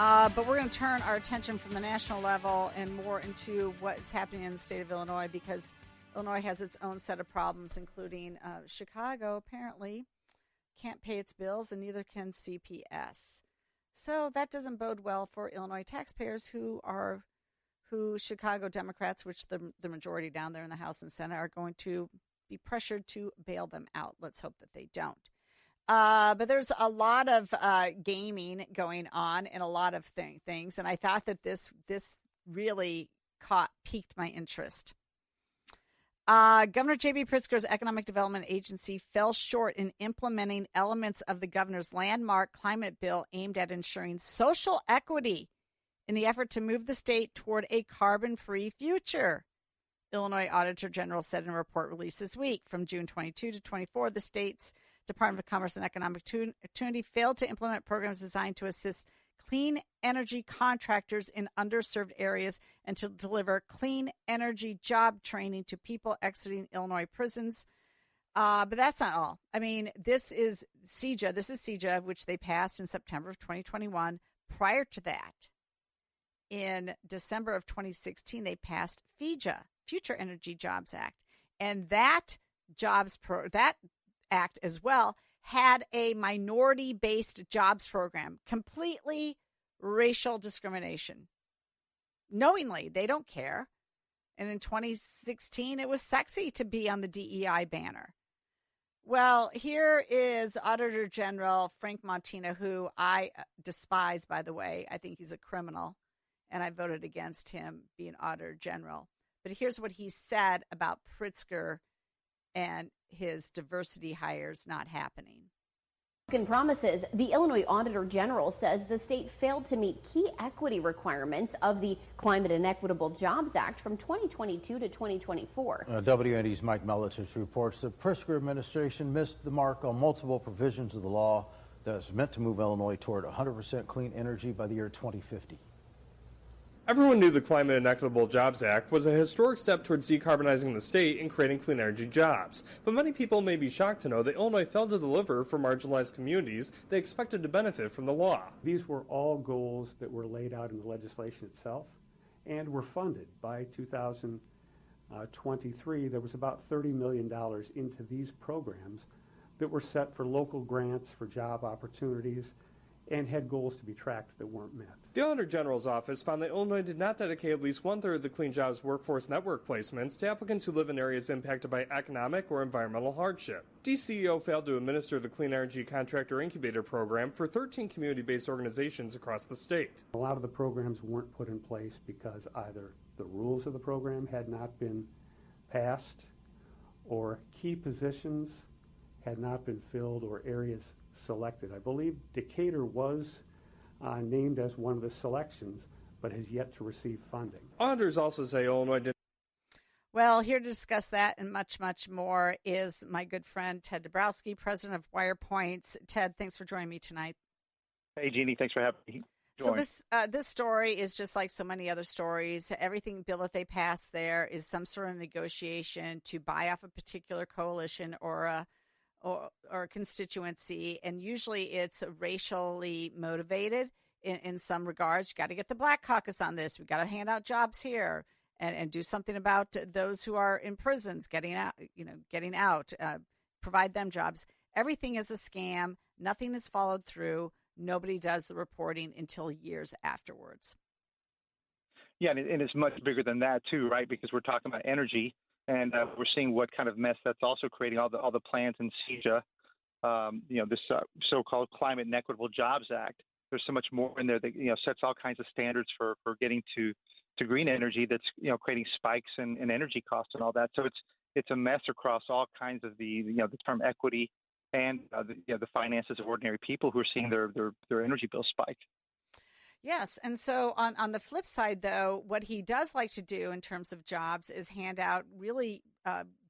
But we're going to turn our attention from the national level and more into what's happening in the state of Illinois, because Illinois has its own set of problems, including Chicago apparently can't pay its bills, and neither can CPS. So that doesn't bode well for Illinois taxpayers who Chicago Democrats, which the majority down there in the House and Senate, are going to be pressured to bail them out. Let's hope that they don't. But there's a lot of gaming going on and a lot of things, and I thought that this really piqued my interest. Governor J.B. Pritzker's Economic Development Agency fell short in implementing elements of the governor's landmark climate bill aimed at ensuring social equity in the effort to move the state toward a carbon-free future. Illinois Auditor General said in a report released this week. From June 22 to 24, the state's Department of Commerce and Economic Opportunity failed to implement programs designed to assist clean energy contractors in underserved areas and to deliver clean energy job training to people exiting Illinois prisons. But that's not all. I mean, this is CEJA. This is CEJA, which they passed in September of 2021. Prior to that, in December of 2016, they passed FEJA, Future Energy Jobs Act. And that that act as well had a minority-based jobs program, completely racial discrimination. Knowingly, they don't care. And in 2016, it was sexy to be on the DEI banner. Well, here is Auditor General Frank Montina, who I despise, by the way. I think he's a criminal, and I voted against him being Auditor General. But here's what he said about Pritzker and his diversity hires not happening. Promises. The Illinois Auditor General says the state failed to meet key equity requirements of the Climate and Equitable Jobs Act from 2022 to 2024. WND's Mike Melitich reports the Pritzker administration missed the mark on multiple provisions of the law that's meant to move Illinois toward 100% clean energy by the year 2050. Everyone knew the Climate and Equitable Jobs Act was a historic step towards decarbonizing the state and creating clean energy jobs. But many people may be shocked to know that Illinois failed to deliver for marginalized communities they expected to benefit from the law. These were all goals that were laid out in the legislation itself and were funded. By 2023, there was about $30 million into these programs that were set for local grants for job opportunities and had goals to be tracked that weren't met. The Auditor General's office found that Illinois did not dedicate at least one-third of the Clean Jobs Workforce Network placements to applicants who live in areas impacted by economic or environmental hardship. DCEO failed to administer the Clean Energy Contractor Incubator Program for 13 community-based organizations across the state. A lot of the programs weren't put in place because either the rules of the program had not been passed or key positions had not been filled or areas selected. I believe Decatur was named as one of the selections, but has yet to receive funding. Auditors also say Illinois did. Well, here to discuss that and much, much more is my good friend Ted Dabrowski, president of WirePoints. Ted, thanks for joining me tonight. Hey, Jeannie, thanks for having me. So this story is just like so many other stories. Everything bill that they pass there is some sort of negotiation to buy off a particular coalition or a constituency, and usually it's racially motivated in some regards. You got to get the Black Caucus on this. We got to hand out jobs here and do something about those who are in prisons getting out, provide them jobs. Everything is a scam. Nothing is followed through. Nobody does the reporting until years afterwards. Yeah, and it's much bigger than that too, right? Because we're talking about energy. And we're seeing what kind of mess that's also creating, all the plans in CEJA, this so-called Climate and Equitable Jobs Act. There's so much more in there that sets all kinds of standards for getting to green energy that's creating spikes in energy costs and all that. So it's a mess across all kinds of the term equity and the finances of ordinary people who are seeing their energy bills spike. Yes. And so on the flip side, though, what he does like to do in terms of jobs is hand out really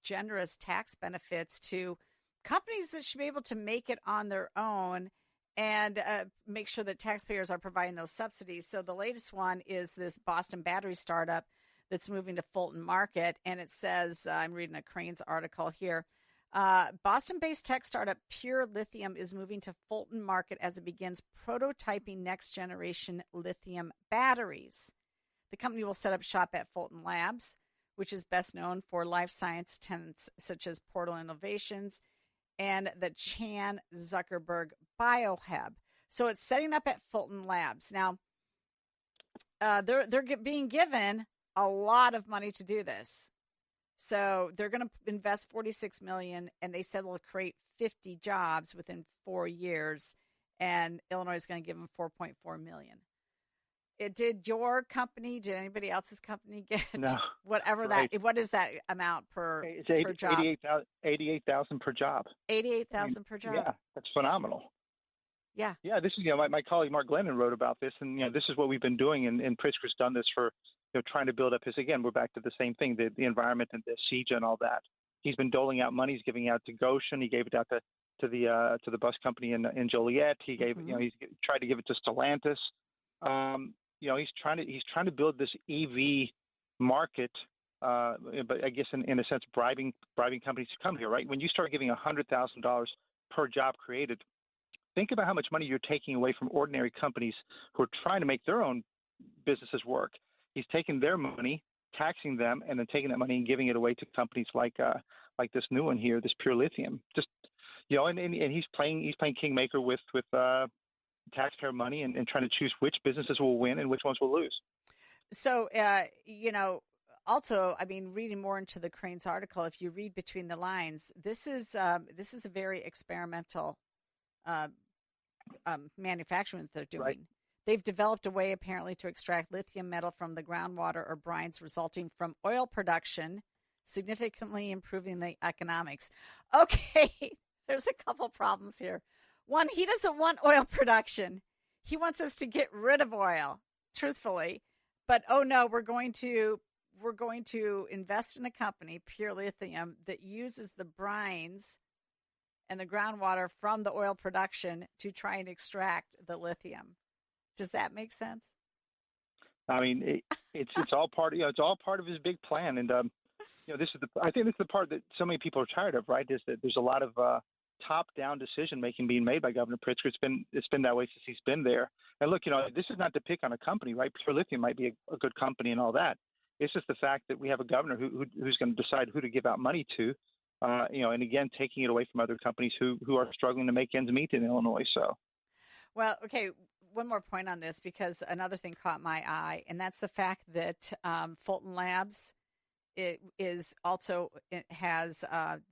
generous tax benefits to companies that should be able to make it on their own and make sure that taxpayers are providing those subsidies. So the latest one is this Boston battery startup that's moving to Fulton Market. And it says, I'm reading a Crain's article here, Boston-based tech startup Pure Lithium is moving to Fulton Market as it begins prototyping next-generation lithium batteries. The company will set up shop at Fulton Labs, which is best known for life science tenants such as Portal Innovations and the Chan Zuckerberg BioHub. So it's setting up at Fulton Labs. Now, they're being given a lot of money to do this. So they're going to invest $46 million, and they said they'll create 50 jobs within 4 years, and Illinois is going to give them $4.4 million. Did your company, did anybody else's company get whatever right. What is that amount per job? $88,000 per job. $88,000 per job. Yeah, that's phenomenal. Yeah. Yeah, this is, my colleague Mark Glennon wrote about this, and, this is what we've been doing, and Pritzker's done this for, trying to build up his, again, we're back to the same thing, the environment and the CEJA and all that. He's been doling out money. He's giving out to Goshen. He gave it out to the bus company in Joliet. He gave, he's tried to give it to Stellantis. He's trying to build this EV market, but I guess in a sense, bribing companies to come here, right? When you start giving $100,000 per job created, think about how much money you're taking away from ordinary companies who are trying to make their own businesses work. He's taking their money, taxing them, and then taking that money and giving it away to companies like this new one here, this Pure Lithium. Just and he's playing kingmaker with taxpayer money and trying to choose which businesses will win and which ones will lose. So, also, reading more into the Crain's article, if you read between the lines, this is a very experimental manufacturing that they're doing. Right. They've developed a way, apparently, to extract lithium metal from the groundwater or brines resulting from oil production, significantly improving the economics. Okay, there's a couple problems here. One, he doesn't want oil production. He wants us to get rid of oil, truthfully. But, oh, no, we're going to invest in a company, Pure Lithium, that uses the brines and the groundwater from the oil production to try and extract the lithium. Does that make sense? It's all part. It's all part of his big plan, and I think this is the part that so many people are tired of. Right? Is that there's a lot of top-down decision making being made by Governor Pritzker. It's been that way since he's been there. And look, this is not to pick on a company, right? Pure Lithium might be a good company and all that. It's just the fact that we have a governor who's going to decide who to give out money to. And again, taking it away from other companies who are struggling to make ends meet in Illinois. So, well, okay. One more point on this, because another thing caught my eye, and that's the fact that Fulton Labs it has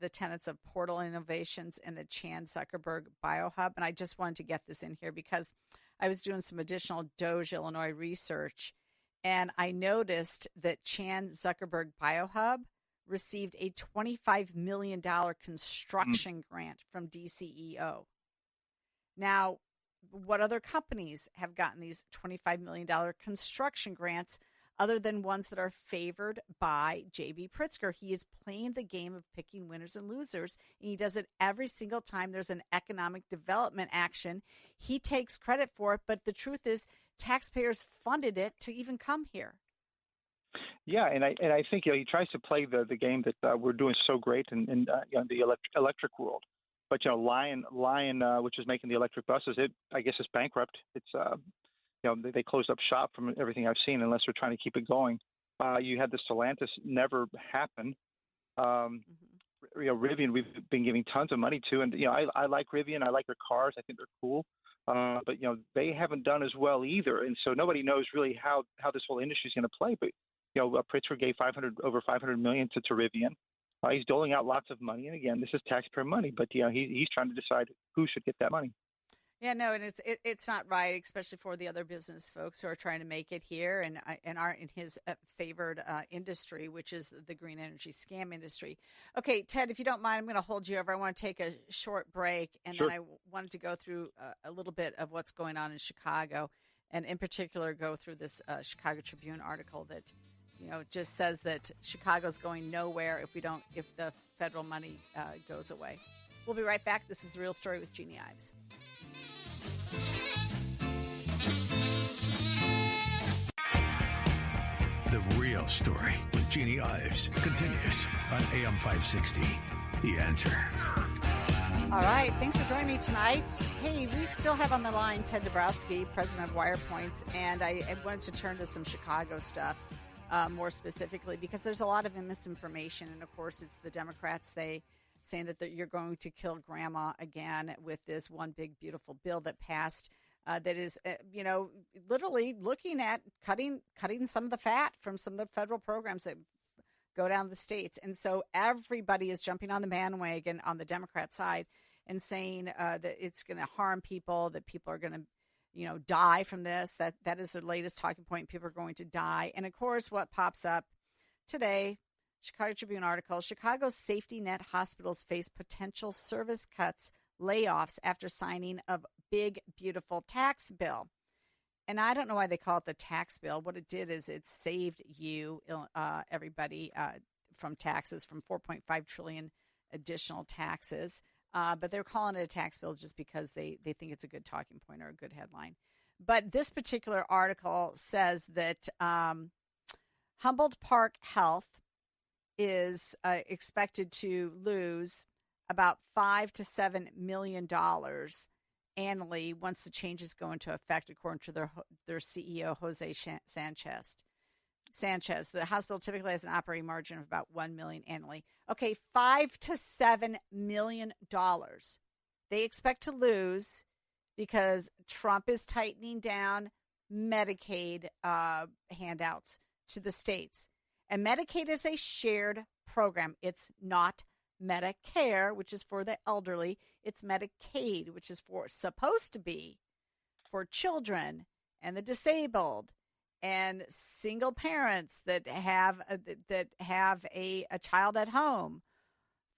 the tenants of Portal Innovations and the Chan Zuckerberg BioHub. And I just wanted to get this in here because I was doing some additional Doge Illinois research, and I noticed that Chan Zuckerberg BioHub received a $25 million construction grant from DCEO. Now, what other companies have gotten these $25 million construction grants other than ones that are favored by J.B. Pritzker? He is playing the game of picking winners and losers, and he does it every single time there's an economic development action. He takes credit for it, but the truth is taxpayers funded it to even come here. Yeah, and I think he tries to play the game that we're doing so great in the electric world. But Lion, which is making the electric buses, I guess is bankrupt. It's they closed up shop from everything I've seen, unless they're trying to keep it going. You had the Stellantis never happen. Rivian, we've been giving tons of money to, and I like Rivian. I like their cars. I think they're cool. But they haven't done as well either, and so nobody knows really how this whole industry is going to play. But Pritzker gave over $500 million to Rivian. He's doling out lots of money, and again, this is taxpayer money. But he's trying to decide who should get that money. Yeah, no, and it's not right, especially for the other business folks who are trying to make it here and aren't in his favored industry, which is the green energy scam industry. Okay, Ted, if you don't mind, I'm going to hold you over. I want to take a short break, and Sure. Then I wanted to go through a little bit of what's going on in Chicago, and in particular go through this Chicago Tribune article that just says that Chicago's going nowhere if the federal money goes away. We'll be right back. This is The Real Story with Jeannie Ives. The Real Story with Jeannie Ives continues on AM 560. The Answer. All right. Thanks for joining me tonight. Hey, we still have on the line Ted Dabrowski, president of WirePoints, and I wanted to turn to some Chicago stuff more specifically because there's a lot of misinformation. And, of course, it's the Democrats saying that you're going to kill grandma again with this one big, beautiful bill that passed that is, literally looking at cutting some of the fat from some of the federal programs that go down the states. And so everybody is jumping on the bandwagon on the Democrat side and saying that it's going to harm people, that people are going to, die from this. That is their latest talking point. People are going to die. And, of course, what pops up today, Chicago Tribune article, Chicago's safety net hospitals face potential service cuts, layoffs after signing of big, beautiful tax bill. And I don't know why they call it the tax bill. What it did is it saved you, everybody, from taxes, from $4.5 trillion additional taxes. But they're calling it a tax bill just because they think it's a good talking point or a good headline. But this particular article says that Humboldt Park Health is expected to lose about $5 to $7 million annually once the changes go into effect, according to their CEO, Jose Sanchez. The hospital typically has an operating margin of about $1 million annually. Okay, $5 to $7 million they expect to lose because Trump is tightening down Medicaid handouts to the states. And Medicaid is a shared program. It's not Medicare, which is for the elderly. It's Medicaid, which is supposed to be for children and the disabled and single parents that have a child at home.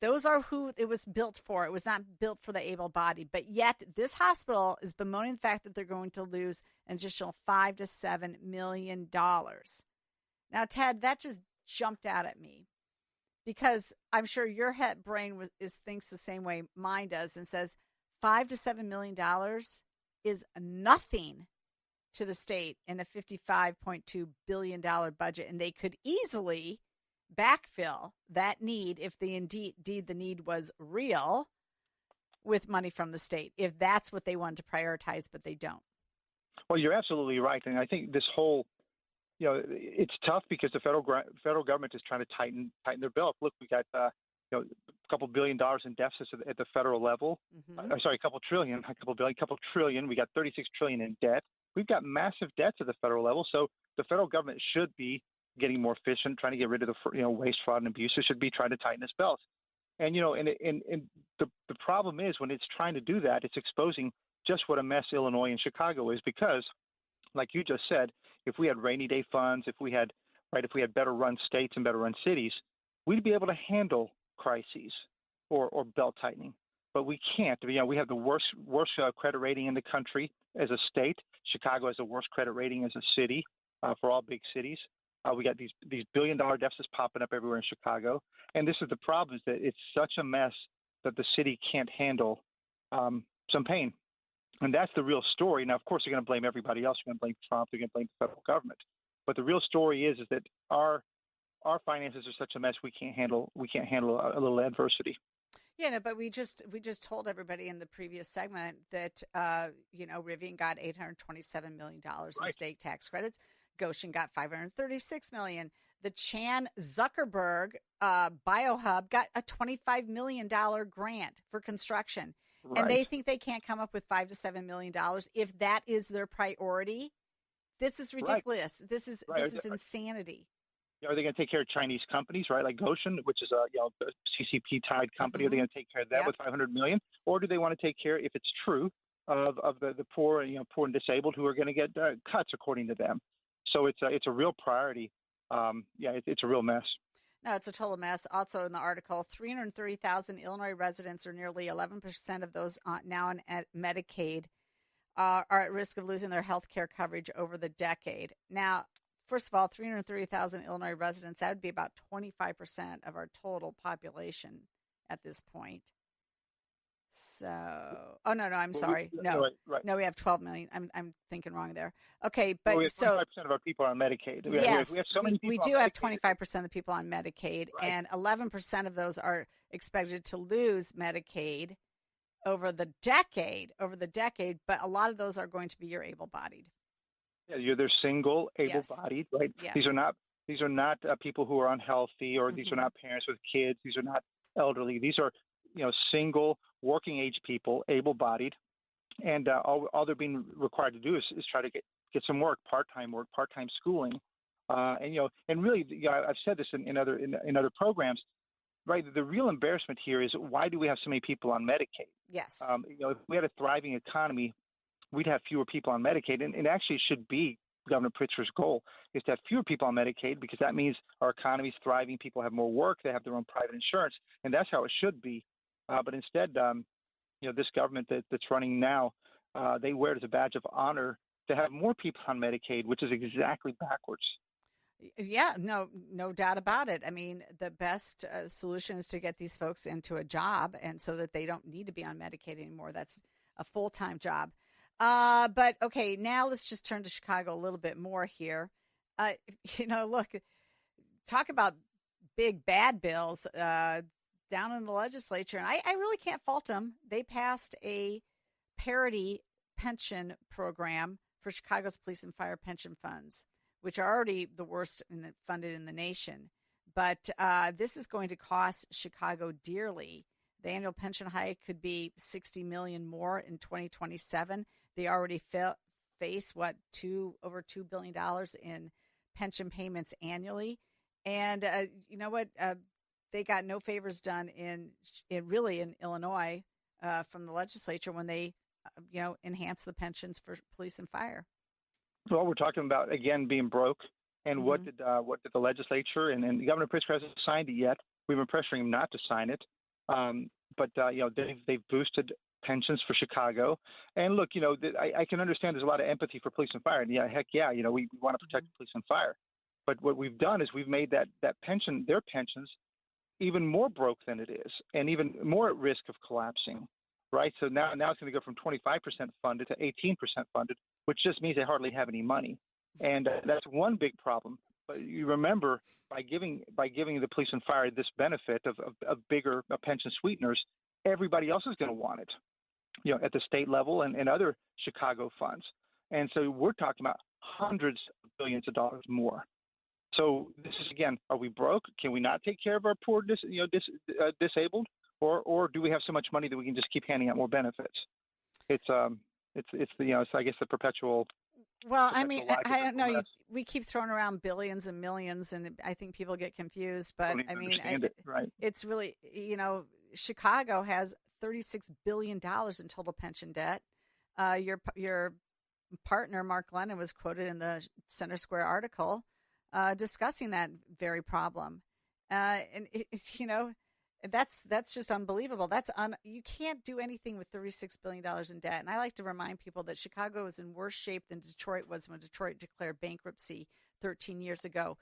Those are who it was built for. It was not built for the able-bodied. But yet this hospital is bemoaning the fact that they're going to lose an additional $5 to $7 million. Now, Ted, that just jumped out at me because I'm sure your head brain thinks the same way mine does and says $5 to $7 million is nothing to the state in a $55.2 billion budget, and they could easily backfill that need if indeed the need was real with money from the state, if that's what they wanted to prioritize, but they don't. Well, you're absolutely right. And I think this whole, it's tough because the federal government is trying to tighten their belt. Look, we got a couple $1 billion in deficits at the federal level. Mm-hmm. A couple trillion. We got $36 trillion in debt. We've got massive debts at the federal level. So the federal government should be getting more efficient, trying to get rid of the waste, fraud, and abuse. It should be trying to tighten its belt. And the problem is when it's trying to do that, it's exposing just what a mess Illinois and Chicago is, because, like you just said, if we had rainy day funds, if we had better run states and better run cities, we'd be able to handle crises or belt tightening. But we can't. We have the worst credit rating in the country as a state. Chicago has the worst credit rating as a city for all big cities. We got these billion-dollar deficits popping up everywhere in Chicago. And this is the problem, is that it's such a mess that the city can't handle some pain. And that's the real story. Now, of course, they're going to blame everybody else. They're going to blame Trump. They're going to blame the federal government. But the real story is that our finances are such a mess we can't handle a little adversity. Yeah, no, but we just told everybody in the previous segment that Rivian got $827 million in state tax credits. Goshen got $536 million. The Chan Zuckerberg Biohub got a $25 million grant for construction. Right. And they think they can't come up with $5 to $7 million if that is their priority. This is ridiculous. Right. This is insanity. Are they going to take care of Chinese companies, right? Like Goshen, which is a CCP tied company. Mm-hmm. Are they going to take care of that with $500 million, or do they want to take care, if it's true, of the poor, poor and disabled who are going to get cuts according to them? So it's a real priority. It's a real mess. No, it's a total mess. Also in the article, 330,000 Illinois residents, or nearly 11% of those now on Medicaid, are at risk of losing their health care coverage over the decade. Now, first of all, 330,000 Illinois residents, that would be about 25% of our total population at this point. So, no, I'm sorry. No, right. no, we have 12 million. I'm thinking wrong there. Okay, but we have 25% of our people are on Medicaid. Yes, we have so many people. We do have 25% of the people on Medicaid, right. and 11% of those are expected to lose Medicaid over the decade. But a lot of those are going to be your able-bodied. Yeah, they're single, able-bodied, yes. right? Yes. These are not people who are unhealthy, or these are not parents with kids. These are not elderly. These are, single, working-age people, able-bodied, and all they're being required to do is try to get some work, part-time schooling, and really, I've said this in other programs, right? The real embarrassment here is, why do we have so many people on Medicaid? Yes. If we had a thriving economy, we'd have fewer people on Medicaid, and it actually should be Governor Pritzker's goal, is to have fewer people on Medicaid, because that means our economy is thriving, people have more work, they have their own private insurance, and that's how it should be. But instead, this government that's running now, they wear it as a badge of honor to have more people on Medicaid, which is exactly backwards. Yeah, no doubt about it. I mean, the best solution is to get these folks into a job, and so that they don't need to be on Medicaid anymore. That's a full-time job. But okay, now let's just turn to Chicago a little bit more here. Look, talk about big bad bills down in the legislature, and I really can't fault them. They passed a parity pension program for Chicago's police and fire pension funds, which are already the worst funded in the nation. But this is going to cost Chicago dearly. The annual pension hike could be $60 million more in 2027. They already face over $2 billion in pension payments annually, and you know what? They got no favors done in Illinois from the legislature when they enhance the pensions for police and fire. Well, we're talking about, again, being broke, and what did the legislature and Governor Pritzker hasn't signed it yet. We've been pressuring him not to sign it, but they've boosted pensions for Chicago. And look, I can understand there's a lot of empathy for police and fire. And we want to protect police and fire. But what we've done is we've made that pension, their pensions, even more broke than it is, and even more at risk of collapsing. Right. So now it's going to go from 25% funded to 18% funded, which just means they hardly have any money. And that's one big problem. But you remember, by giving the police and fire this benefit of bigger pension sweeteners, everybody else is going to want it, at the state level and other Chicago funds. And so we're talking about hundreds of billions of dollars more. So this is, again, are we broke? Can we not take care of our poor, disabled? Or do we have so much money that we can just keep handing out more benefits? It's I guess the perpetual. Well, I mean, I don't know. We keep throwing around billions and millions, and I think people get confused. But I mean, it's really, Chicago has $36 billion in total pension debt. Your partner, Mark Lennon, was quoted in the Center Square article discussing that very problem. And that's just unbelievable. You can't do anything with $36 billion in debt. And I like to remind people that Chicago is in worse shape than Detroit was when Detroit declared bankruptcy 13 years ago.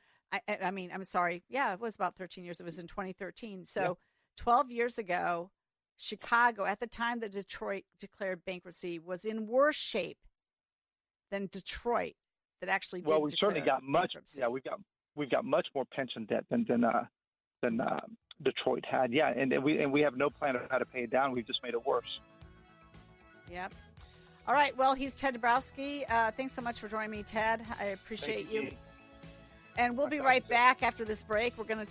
I mean, I'm sorry. Yeah, it was about 13 years. It was in 2013. So 12 years ago, Chicago, at the time that Detroit declared bankruptcy, was in worse shape than Detroit that actually did. Well, we certainly got much. Bankruptcy. Yeah, we've got much more pension debt than Detroit had. Yeah, and we have no plan of how to pay it down. We've just made it worse. Yep. All right. Well, he's Ted Dabrowski. Thanks so much for joining me, Ted. I appreciate you. And we'll be right back after this break. We're going to